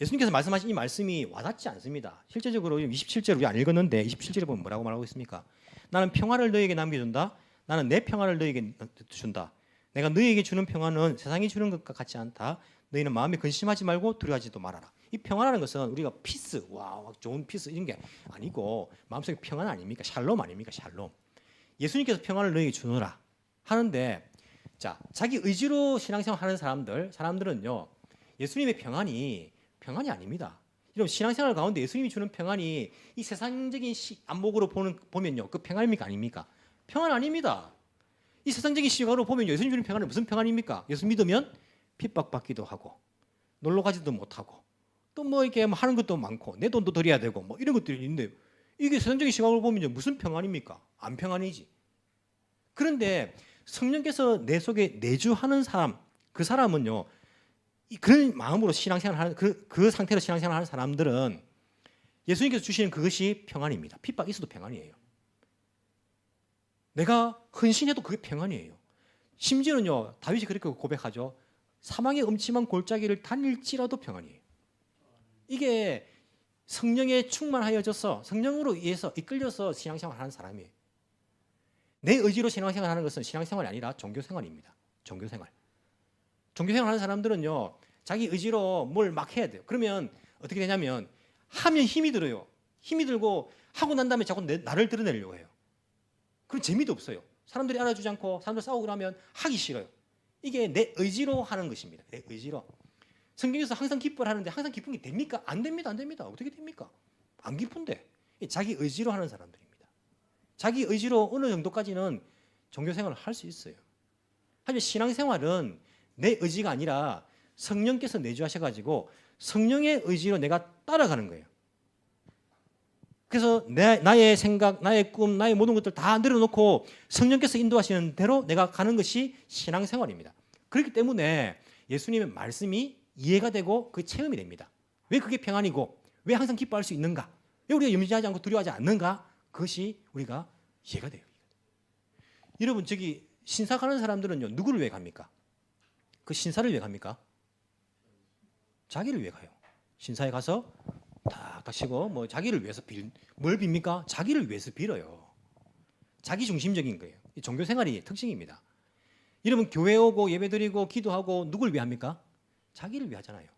예수님께서 말씀하신 이 말씀이 와닿지 않습니다. 실제적으로 27절 우리 안 읽었는데 27절에 보면 뭐라고 말하고 있습니까? 나는 평화를 너희에게 남겨준다. 나는 내 평화를 너희에게 준다. 내가 너희에게 주는 평화는 세상이 주는 것과 같지 않다. 너희는 마음에 근심하지 말고 두려워하지도 말아라. 이 평화라는 것은 우리가 피스, 와 좋은 피스 이런 게 아니고 마음속에 평안 아닙니까? 샬롬 아닙니까? 샬롬. 예수님께서 평화를 너희에게 주노라 하는데 자 자기 의지로 신앙생활 하는 사람들은요 예수님의 평안이 아닙니다. 여러분 신앙생활 가운데 예수님이 주는 평안이 이 세상적인 안목으로 보면요 그 평안입니까 아닙니까? 평안 아닙니다. 이 세상적인 시각으로 보면 예수님 주는 평안은 무슨 평안입니까? 예수 믿으면 핍박받기도 하고 놀러 가지도 못하고 또 뭐 이렇게 하는 것도 많고 내 돈도 드려야 되고 뭐 이런 것들이 있는데 이게 세상적인 시각으로 보면요 무슨 평안입니까? 안 평안이지. 그런데 성령께서 내 속에 내주하는 사람 그 사람은요 그런 마음으로 신앙생활하는 그 상태로 신앙생활하는 사람들은 예수님께서 주시는 그것이 평안입니다. 핍박이 있어도 평안이에요. 내가 헌신해도 그게 평안이에요. 심지어는요 다윗이 그렇게 고백하죠. 사망의 음침한 골짜기를 다닐지라도 평안이에요. 이게 성령에 충만하여져서 성령으로 의해서 이끌려서 신앙생활하는 사람이에요. 내 의지로 신앙생활하는 것은 신앙생활이 아니라 종교생활입니다. 종교생활 하는 사람들은요 자기 의지로 뭘 막 해야 돼요. 그러면 어떻게 되냐면 하면 힘이 들어요. 힘이 들고 하고 난 다음에 자꾸 나를 드러내려고 해요. 그럼 재미도 없어요. 사람들이 알아주지 않고 사람들 싸우고 그러면 하기 싫어요. 이게 내 의지로 하는 것입니다. 내 의지로. 성경에서 항상 기뻐를 하는데 항상 기쁜 게 됩니까? 안 됩니다. 안 됩니다. 어떻게 됩니까? 안 기쁜데. 자기 의지로 하는 사람들입니다. 자기 의지로 어느 정도까지는 종교생활을 할 수 있어요. 하지만 신앙생활은 내 의지가 아니라 성령께서 내주하셔가지고 성령의 의지로 내가 따라가는 거예요. 그래서 나의 생각, 나의 꿈, 나의 모든 것들 다 내려놓고 성령께서 인도하시는 대로 내가 가는 것이 신앙생활입니다. 그렇기 때문에 예수님의 말씀이 이해가 되고 그 체험이 됩니다. 왜 그게 평안이고 왜 항상 기뻐할 수 있는가? 왜 우리가 염려하지 않고 두려워하지 않는가? 그것이 우리가 이해가 돼요. 여러분 저기 신사 가는 사람들은요 누구를 위해 갑니까? 그 신사를 위해 갑니까? 자기를 위해 가요. 신사에 가서 딱 쉬고 뭐 자기를 위해서 뭘 빕니까? 자기를 위해서 빌어요. 자기 중심적인 거예요. 이 종교 생활이 특징입니다. 여러분 교회 오고 예배드리고 기도하고 누굴 위해 합니까? 자기를 위해 하잖아요.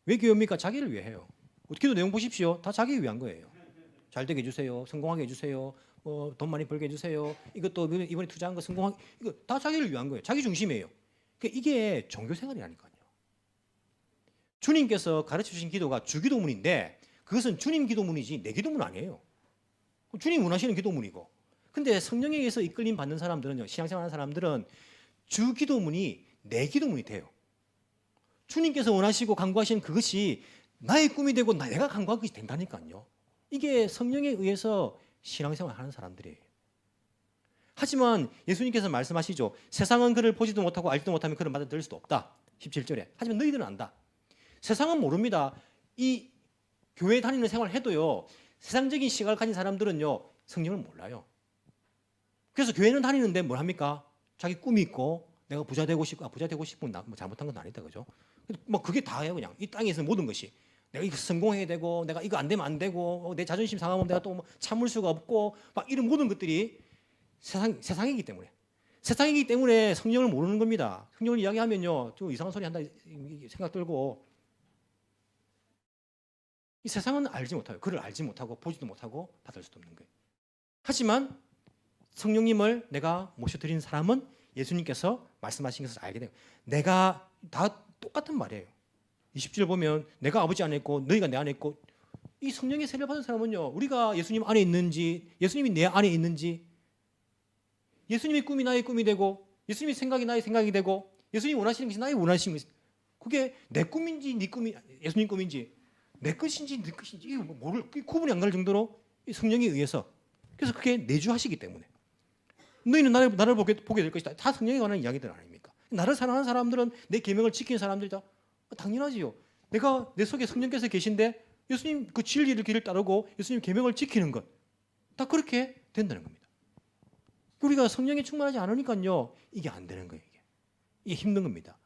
왜 교회 옵니까? 자기를 위해 해요. 기도 내용 보십시오. 다 자기를 위한 거예요. 잘 되게 해주세요. 성공하게 해주세요. 돈 많이 벌게 해주세요. 이것도 이번에 투자한 거 성공하게, 이거 다 자기를 위한 거예요. 자기 중심이에요. 그러니까 이게 종교 생활이라니까요. 주님께서 가르쳐 주신 기도가 주기도문인데 그것은 주님 기도문이지 내 기도문 아니에요. 주님 원하시는 기도문이고. 근데 성령에 의해서 이끌림 받는 사람들은요, 신앙생활하는 사람들은 주 기도문이 내 기도문이 돼요. 주님께서 원하시고 간구하시는 그것이 나의 꿈이 되고 내가 간구한 것이 된다니까요. 이게 성령에 의해서 신앙생활을 하는 사람들이에요. 하지만 예수님께서 말씀하시죠. 세상은 그를 보지도 못하고 알지도 못하면 그를 받아들일 수도 없다. 17절에. 하지만 너희들은 안다. 세상은 모릅니다. 이 교회 다니는 생활을 해도요. 세상적인 시각을 가진 사람들은요. 성령을 몰라요. 그래서 교회는 다니는데 뭘 합니까? 자기 꿈이 있고 내가 부자 되고 싶고 부자 되고 싶은 뭐 잘못한 건 아니다. 그죠? 뭐 그게 다예요. 그냥 이 땅에서 모든 것이. 내가 이거 성공해야 되고 내가 이거 안 되면 안 되고 내 자존심 상하면 내가 또 뭐 참을 수가 없고 막 이런 모든 것들이 세상이기 때문에 성령을 모르는 겁니다. 성령을 이야기하면요 좀 이상한 소리 한다 생각 들고 이 세상은 알지 못해요. 그를 알지 못하고 보지도 못하고 받을 수도 없는 거예요. 하지만 성령님을 내가 모셔드린 사람은 예수님께서 말씀하신 것을 알게 돼요. 내가 다 똑같은 말이에요. 20절 보면 내가 아버지 안에 있고 너희가 내 안에 있고 이 성령의 세례를 받은 사람은요 우리가 예수님 안에 있는지 예수님이 내 안에 있는지 예수님의 꿈이 나의 꿈이 되고 예수님의 생각이 나의 생각이 되고 예수님이 원하시는 것이 나의 원하시는 것이 그게 내 꿈인지 네 꿈이 예수님 꿈인지 내 것인지 네 것인지 이거 모를 구분이 안 갈 정도로 성령에 의해서 그래서 그게 내주하시기 때문에 너희는 나를 보게 될 것이다. 다 성령에 관한 이야기들 아닙니까? 나를 사랑하는 사람들은 내 계명을 지키는 사람들이다. 당연하지요. 내가 내 속에 성령께서 계신데 예수님 그 진리를 길을 따르고 예수님 계명을 지키는 것 다 그렇게 된다는 겁니다. 우리가 성령에 충만하지 않으니까요 이게 안 되는 거예요. 이게 힘든 겁니다.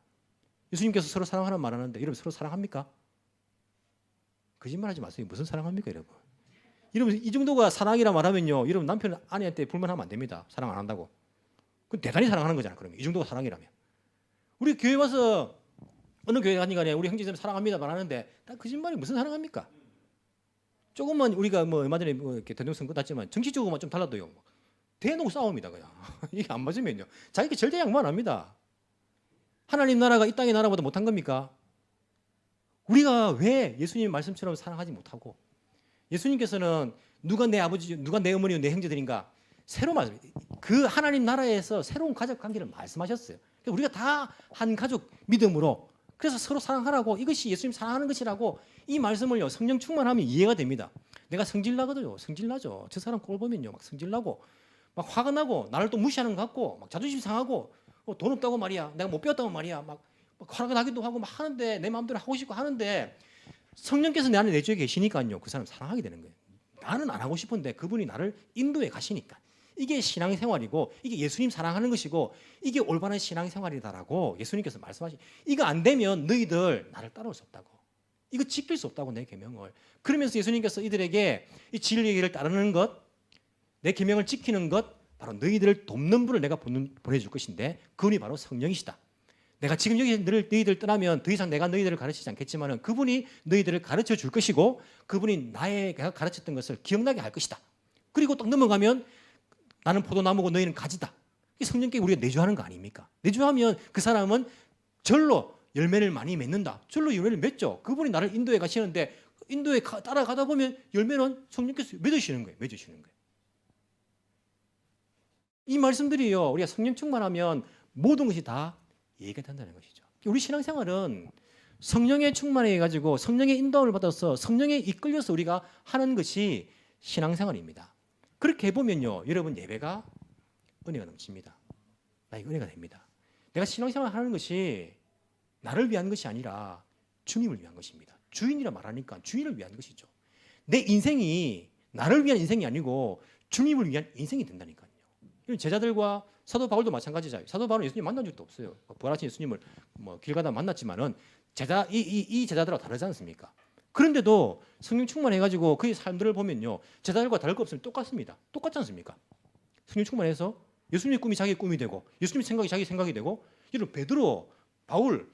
예수님께서 서로 사랑하는 말하는데 여러분 서로 사랑합니까? 거짓말하지 마세요. 무슨 사랑합니까, 여러분? 여러분 이 정도가 사랑이라 말하면요, 여러분 남편 아내한테 불만하면 안 됩니다. 사랑 안 한다고. 그 대단히 사랑하는 거잖아. 그러면 이 정도가 사랑이라면. 우리 교회 와서 어느 교회 가니 간에 우리 형제들 사랑합니다 말하는데 다 거짓말이 무슨 사랑합니까? 조금만 우리가 뭐 얼마 전에 뭐 이렇게 대통령 선거 땄지만 정치적으로만 좀 달라도요. 대놓고 싸웁니다 그냥. 이게 안 맞으면요. 자기가 절대 양보 안 합니다. 하나님 나라가 이 땅의 나라보다 못한 겁니까? 우리가 왜 예수님 말씀처럼 사랑하지 못하고 예수님께서는 누가 내 아버지, 누가 내 어머니, 내 형제들인가 새로 말씀. 그 하나님 나라에서 새로운 가족 관계를 말씀하셨어요. 우리가 다 한 가족 믿음으로 그래서 서로 사랑하라고 이것이 예수님 사랑하는 것이라고 이 말씀을요 성령 충만하면 이해가 됩니다. 내가 성질 나거든요. 성질 나죠. 저 사람 꼴 보면요 막 성질 나고 막 화가 나고 나를 또 무시하는 것 같고 막 자존심 상하고 돈 없다고 말이야. 내가 못 배웠다고 말이야. 막 화가 나기도 하고 막 하는데 내 마음대로 하고 싶고 하는데 성령께서 내 안에 내주에 계시니까요 그 사람 사랑하게 되는 거예요. 나는 안 하고 싶은데 그분이 나를 인도해 가시니까 이게 신앙생활이고 이게 예수님 사랑하는 것이고 이게 올바른 신앙생활이다라고 예수님께서 말씀하시. 이거 안 되면 너희들 나를 따라올 수 없다고. 이거 지킬 수 없다고 내 계명을. 그러면서 예수님께서 이들에게 이 진리의 길을 따르는 것, 내 계명을 지키는 것, 바로 너희들을 돕는 분을 내가 보내줄 것인데 그분이 바로 성령이시다. 내가 지금 여기 너희들 떠나면 더 이상 내가 너희들을 가르치지 않겠지만 그분이 너희들을 가르쳐 줄 것이고 그분이 내가 가르쳤던 것을 기억나게 할 것이다. 그리고 또 넘어가면 나는 포도나무고 너희는 가지다. 이 성령께 우리가 내주하는 거 아닙니까? 내주하면 그 사람은 절로 열매를 많이 맺는다. 절로 열매를 맺죠. 그분이 나를 인도에 가시는데 인도에 따라가다 보면 열매는 성령께서 맺으시는 거예요. 맺으시는 거예요. 이 말씀들이요. 우리가 성령 충만하면 모든 것이 다 이해가 된다는 것이죠. 우리 신앙생활은 성령에 충만해 가지고 성령의 인도함을 받아서 성령에 이끌려서 우리가 하는 것이 신앙생활입니다. 그렇게 해보면요, 여러분 예배가 은혜가 넘칩니다. 나에게 은혜가 됩니다. 내가 신앙생활 하는 것이 나를 위한 것이 아니라 주님을 위한 것입니다. 주인이라 말하니까 주인을 위한 것이죠. 내 인생이 나를 위한 인생이 아니고 주님을 위한 인생이 된다니까요. 제자들과 사도 바울도 마찬가지잖아요. 사도 바울은 예수님 만난 적도 없어요. 부활하신 예수님을 길 가다 만났지만은 이 제자들하고 다르지 않습니까? 그런데도 성령 충만해가지고 그의 삶들을 보면요, 제자들과 다를 거 없으면 똑같습니다. 똑같지 않습니까? 성령 충만해서 예수님의 꿈이 자기의 꿈이 되고 예수님의 생각이 자기 생각이 되고, 여러분 베드로, 바울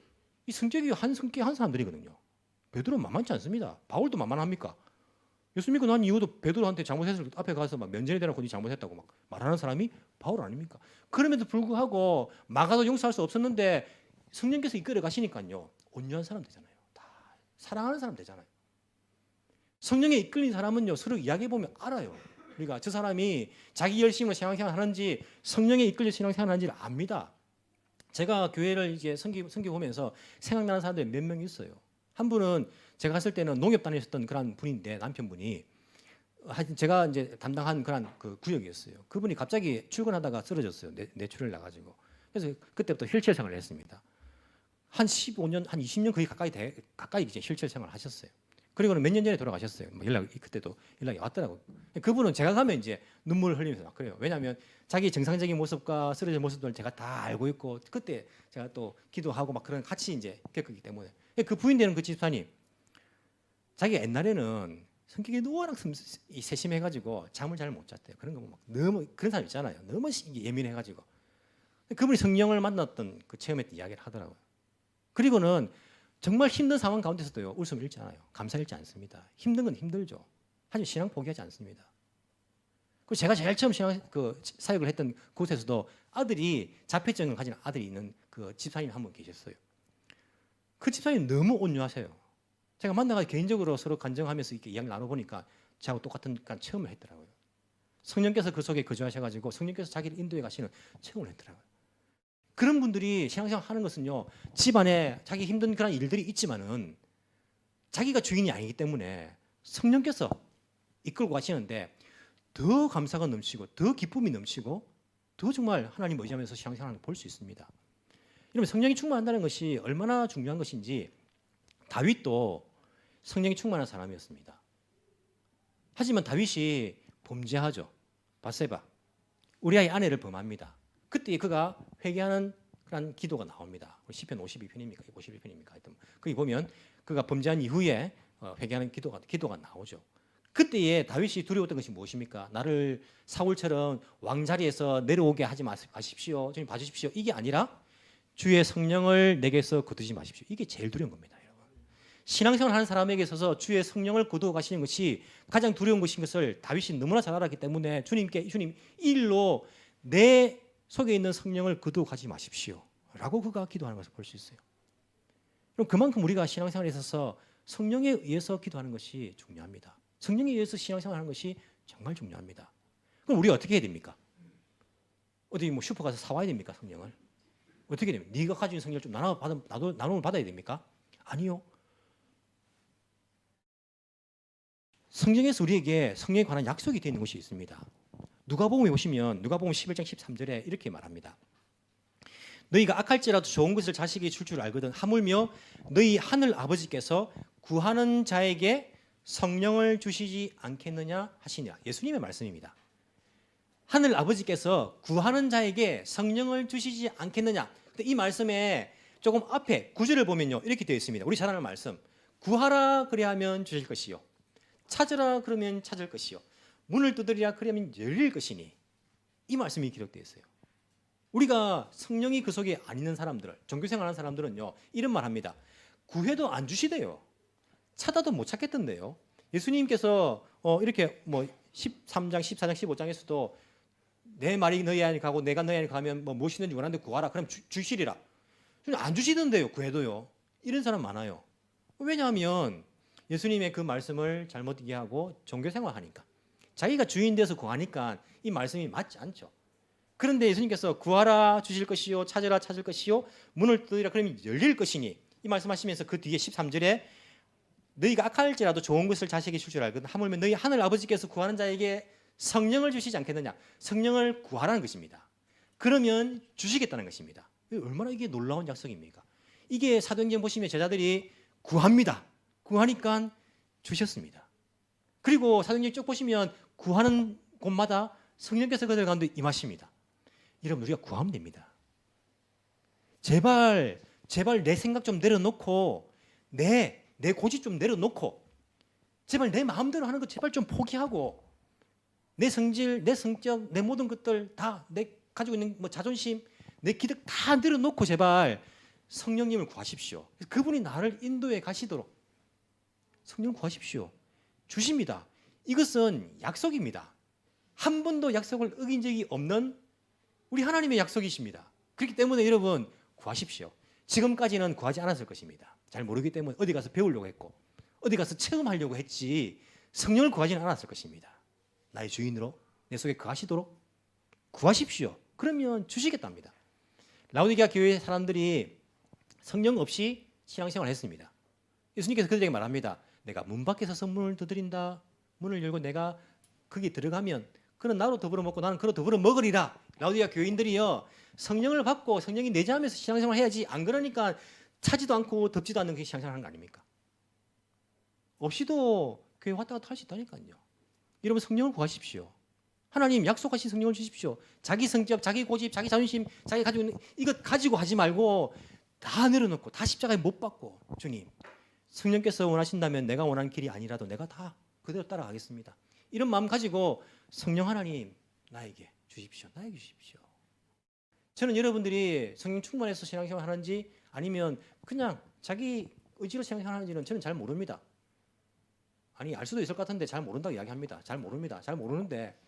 이 성격이 한 사람들이거든요. 베드로 만만치 않습니다. 바울도 만만합니까? 예수 믿고 난 이후도 베드로한테 잘못했을 때 앞에 가서 막 면전에 대놓고 네 잘못했다고 막 말하는 사람이 바울 아닙니까? 그럼에도 불구하고 막아도 용서할 수 없었는데 성령께서 이끌어 가시니까요, 온유한 사람 되잖아요. 다 사랑하는 사람 되잖아요. 성령에 이끌린 사람은요, 서로 이야기해 보면 알아요. 우리가 저 사람이 자기 열심으로 신앙생활 하는지 성령에 이끌려 신앙생활 하는지를 압니다. 제가 교회를 이제 섬기 보면서 생각나는 사람들이 몇 명 있어요. 한 분은 제가 갔을 때는 농협 다니셨던 그런 분인데, 남편분이 하여튼 제가 이제 담당한 그런 그 구역이었어요. 그분이 갑자기 출근하다가 쓰러졌어요. 뇌출혈 나가지고. 그래서 그때부터 휠체어 생활을 했습니다. 한 15년, 한 20년 거의 가까이 이제 휠체어 생활을 하셨어요. 그리고는 몇 년 전에 돌아가셨어요. 그때도 연락이 왔더라고요. 그분은 제가 가면 이제 눈물을 흘리면서 막 그래요. 왜냐하면 자기 정상적인 모습과 쓰러진 모습들을 제가 다 알고 있고, 그때 제가 또 기도하고 막 그런 같이 이제 겪었기 때문에. 그 부인 되는 그 집사님, 자기가 옛날에는 성격이 워낙 세심해가지고 잠을 잘 못 잤대요. 그런 거 막 너무 그런 사람 있잖아요. 너무 예민해가지고. 그분이 성령을 만났던 그 체험했던 이야기를 하더라고요. 그리고는 정말 힘든 상황 가운데서도요, 웃음을 잃지 않아요. 감사 잃지 않습니다. 힘든 건 힘들죠. 하지만 신앙 포기하지 않습니다. 그리고 제가 제일 처음 사역을 했던 곳에서도 아들이 자폐증을 가진 아들이 있는 그 집사님 한 분 계셨어요. 그 집사님 너무 온유하세요. 제가 만나가지고 개인적으로 서로 간증하면서 이렇게 이야기를 나눠보니까 저하고 똑같은 체험을 했더라고요. 성령께서 그 속에 거주하셔가지고 성령께서 자기를 인도해 가시는 체험을 했더라고요. 그런 분들이 신앙생활 하는 것은요, 집안에 자기 힘든 그런 일들이 있지만은 자기가 주인이 아니기 때문에 성령께서 이끌고 가시는데 더 감사가 넘치고 더 기쁨이 넘치고 더 정말 하나님 의지하면서 신앙생활을 볼 수 있습니다. 여러분, 성령이 충만한다는 것이 얼마나 중요한 것인지, 다윗도 성령이 충만한 사람이었습니다. 하지만 다윗이 범죄하죠. 바세바, 우리아의 아내를 범합니다. 그때 그가 회개하는 그런 기도가 나옵니다. 시편 52편입니까? 51편입니까? 하여튼 거기 보면 그가 범죄한 이후에 회개하는 기도가 나오죠. 그때에 다윗이 두려웠던 것이 무엇입니까? 나를 사울처럼 왕자리에서 내려오게 하지 마십시오. 주님 봐주십시오. 이게 아니라 주의 성령을 내게서 거두지 마십시오. 이게 제일 두려운 겁니다, 여러분. 신앙생활 하는 사람에게 있어서 주의 성령을 거두어 가시는 것이 가장 두려운 것인 것을 다윗이 너무나 잘 알았기 때문에 주님 이 일로 내 속에 있는 성령을 거두어 가지 마십시오 라고 그가 기도하는 것을 볼 수 있어요. 그럼 그만큼 우리가 신앙생활에 있어서 성령에 의해서 기도하는 것이 중요합니다. 성령에 의해서 신앙생활하는 것이 정말 중요합니다. 그럼 우리가 어떻게 해야 됩니까? 어디 슈퍼 가서 사와야 됩니까? 성령을? 어떻게 됩니까? 네가 가지고 있는 성령을 좀 나눔을 받아야 됩니까? 아니요. 성경에서 우리에게 성령에 관한 약속이 되어 있는 것이 있습니다. 누가복음에 보시면 누가복음 11장 13절에 이렇게 말합니다. 너희가 악할지라도 좋은 것을 자식이 줄 줄 알거든 하물며 너희 하늘 아버지께서 구하는 자에게 성령을 주시지 않겠느냐 하시냐. 예수님의 말씀입니다. 하늘 아버지께서 구하는 자에게 성령을 주시지 않겠느냐. 이 말씀에 조금 앞에 구절을 보면요, 이렇게 되어 있습니다. 우리 잘 아는 말씀. 구하라 그리하면 주실 것이요, 찾으라 그러면 찾을 것이요, 문을 두드리라 그러면 열릴 것이니. 이 말씀이 기록되어 있어요. 우리가 성령이 그 속에 안 있는 사람들, 종교생활하는 사람들은요, 이런 말 합니다. 구해도 안 주시대요. 찾아도 못 찾겠던데요. 예수님께서 이렇게 13장, 14장, 15장에서도 내 말이 너희 안에 가고 내가 너희 안에 가면 무엇이든지 원하는데 구하라. 그럼 주시리라. 안 주시던데요. 구해도요. 이런 사람 많아요. 왜냐하면 예수님의 그 말씀을 잘못 이해하고 종교생활하니까, 자기가 주인 돼서 구하니까 이 말씀이 맞지 않죠. 그런데 예수님께서 구하라 주실 것이요 찾으라 찾을 것이요 문을 두드리라 그러면 열릴 것이니 이 말씀하시면서 그 뒤에 13절에 너희가 악할지라도 좋은 것을 자식에게 줄 줄 알거든 하물며 너희 하늘 아버지께서 구하는 자에게 성령을 주시지 않겠느냐. 성령을 구하라는 것입니다. 그러면 주시겠다는 것입니다. 얼마나 이게 놀라운 약속입니까? 이게 사도행전 보시면 제자들이 구합니다. 구하니까 주셨습니다. 그리고 사도행전 쭉 보시면 구하는 곳마다 성령께서 그들 가운데 임하십니다. 여러분 우리가 구하면 됩니다. 제발 내 생각 좀 내려놓고 내 고집 좀 내려놓고 제발 내 마음대로 하는 거 제발 좀 포기하고 내 성질, 내 성격, 내 모든 것들 다 내 가지고 있는 뭐 자존심, 내 기득 다 내려놓고 제발 성령님을 구하십시오. 그분이 나를 인도해 가시도록 성령 구하십시오. 주십니다. 이것은 약속입니다. 한 번도 약속을 어긴 적이 없는 우리 하나님의 약속이십니다. 그렇기 때문에 여러분 구하십시오. 지금까지는 구하지 않았을 것입니다. 잘 모르기 때문에 어디 가서 배우려고 했고 어디 가서 체험하려고 했지 성령을 구하지는 않았을 것입니다. 나의 주인으로 내 속에 거하시도록 구하십시오. 그러면 주시겠답니다. 라오디게아 교회 사람들이 성령 없이 신앙생활을 했습니다. 예수님께서 그들에게 말합니다. 내가 문 밖에 서서 문을 두드린다. 문을 열고 내가 거기 들어가면 그는 나로 더불어 먹고 나는 그로 더불어 먹으리라. 라오디게아 교인들이요. 성령을 받고 성령이 내재하면서 신앙생활을 해야지 안 그러니까 차지도 않고 덥지도 않는 그 신앙생활을 하는 거 아닙니까? 없이도 교회 왔다 갔다 할 수 있다니까요. 여러분 성령을 구하십시오. 하나님 약속하신 성령을 주십시오. 자기 성격, 자기 고집, 자기 자존심, 자기 가지고 있는 이것 가지고 하지 말고 다 내려놓고 다 십자가에 못 박고 주님 성령께서 원하신다면 내가 원하는 길이 아니라도 내가 다 그대로 따라가겠습니다. 이런 마음 가지고 성령 하나님 나에게 주십시오. 나에게 주십시오. 저는 여러분들이 성령 충만해서 신앙생활 하는지 아니면 그냥 자기 의지로 신앙생활 하는지는 저는 잘 모릅니다. 아니 알 수도 있을 것 같은데 잘 모른다고 이야기합니다. 잘 모릅니다. 잘 모르는데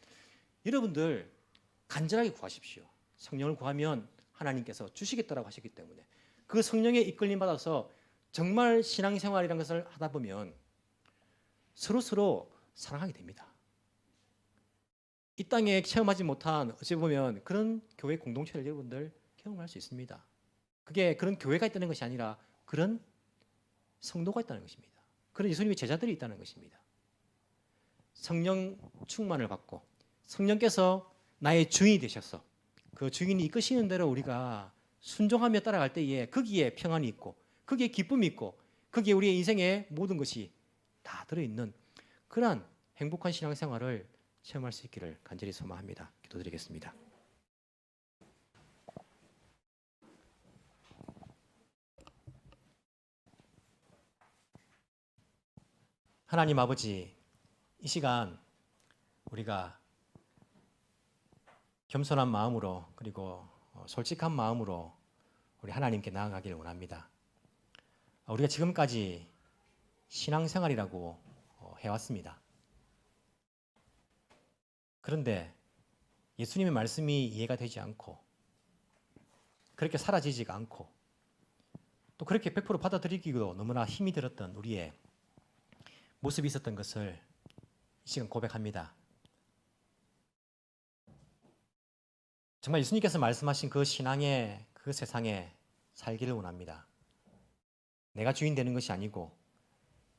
여러분들 간절하게 구하십시오. 성령을 구하면 하나님께서 주시겠다라고 하셨기 때문에 그 성령의 이끌림 받아서 정말 신앙생활이라는 것을 하다 보면 서로 사랑하게 됩니다. 이 땅에 체험하지 못한 어찌 보면 그런 교회 공동체를 여러분들 경험할 수 있습니다. 그게 그런 교회가 있다는 것이 아니라 그런 성도가 있다는 것입니다. 그런 예수님의 제자들이 있다는 것입니다. 성령 충만을 받고 성령께서 나의 주인이 되셔서 그 주인이 이끄시는 대로 우리가 순종하며 따라갈 때에 거기에 평안이 있고 거기에 기쁨이 있고 거기에 우리의 인생의 모든 것이 다 들어있는 그러한 행복한 신앙생활을 체험할 수 있기를 간절히 소망합니다. 기도드리겠습니다. 하나님 아버지, 이 시간 우리가 겸손한 마음으로 그리고 솔직한 마음으로 우리 하나님께 나아가기를 원합니다. 우리가 지금까지 신앙생활이라고 해왔습니다. 그런데 예수님의 말씀이 이해가 되지 않고 그렇게 사라지지가 않고 또 그렇게 100% 받아들이기도 너무나 힘이 들었던 우리의 모습이 있었던 것을 이 시간 고백합니다. 정말 예수님께서 말씀하신 그 신앙의 그 세상에 살기를 원합니다. 내가 주인 되는 것이 아니고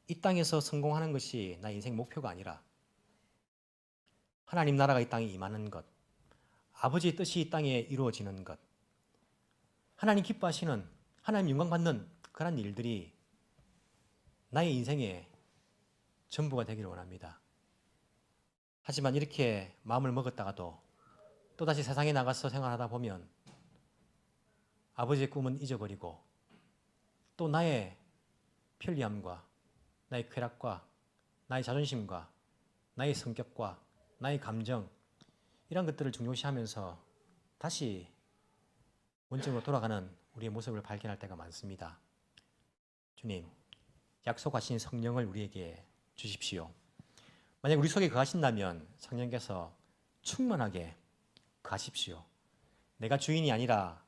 이 땅에서 성공하는 것이 나의 인생 목표가 아니라 하나님 나라가 이 땅에 임하는 것, 아버지의 뜻이 이 땅에 이루어지는 것, 하나님 기뻐하시는, 하나님 영광받는 그런 일들이 나의 인생의 전부가 되기를 원합니다. 하지만 이렇게 마음을 먹었다가도 또다시 세상에 나가서 생활하다 보면 아버지의 꿈은 잊어버리고 또 나의 편리함과 나의 쾌락과 나의 자존심과 나의 성격과 나의 감정 이런 것들을 중요시하면서 다시 원점으로 돌아가는 우리의 모습을 발견할 때가 많습니다. 주님, 약속하신 성령을 우리에게 주십시오. 만약 우리 속에 거하신다면 성령께서 충만하게 거하십시오. 내가 주인이 아니라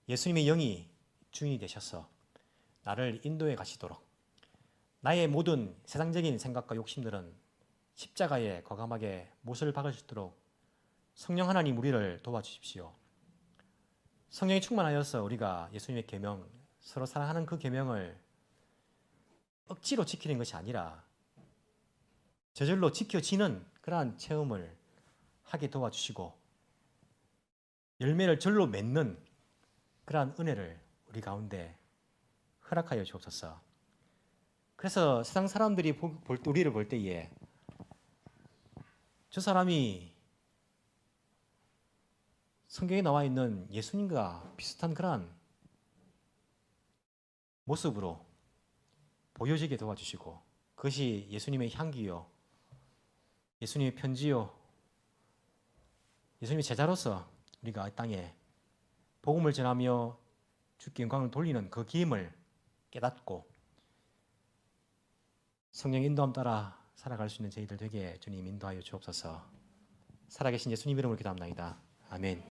예수님의 영이 주인이 되셔서 나를 인도해 가시도록 나의 모든 세상적인 생각과 욕심들은 십자가에 과감하게 못을 박을 수 있도록 성령 하나님 우리를 도와주십시오. 성령이 충만하여서 우리가 예수님의 계명, 서로 사랑하는 그 계명을 억지로 지키는 것이 아니라 저절로 지켜지는 그러한 체험을 하게 도와주시고 열매를 절로 맺는 그러한 은혜를 우리 가운데 허락하여 주옵소서. 그래서 세상 사람들이 우리를 볼 때에 저 사람이 성경에 나와 있는 예수님과 비슷한 그러한 모습으로 보여지게 도와주시고 그것이 예수님의 향기요, 예수님의 편지요, 예수님의 제자로서 우리가 이 땅에 복음을 전하며 주께 영광을 돌리는 그 기임을 깨닫고 성령 인도함 따라 살아갈 수 있는 저희들 되게 주님 인도하여 주옵소서. 살아계신 예수님 이름으로 기도합나이다. 아멘.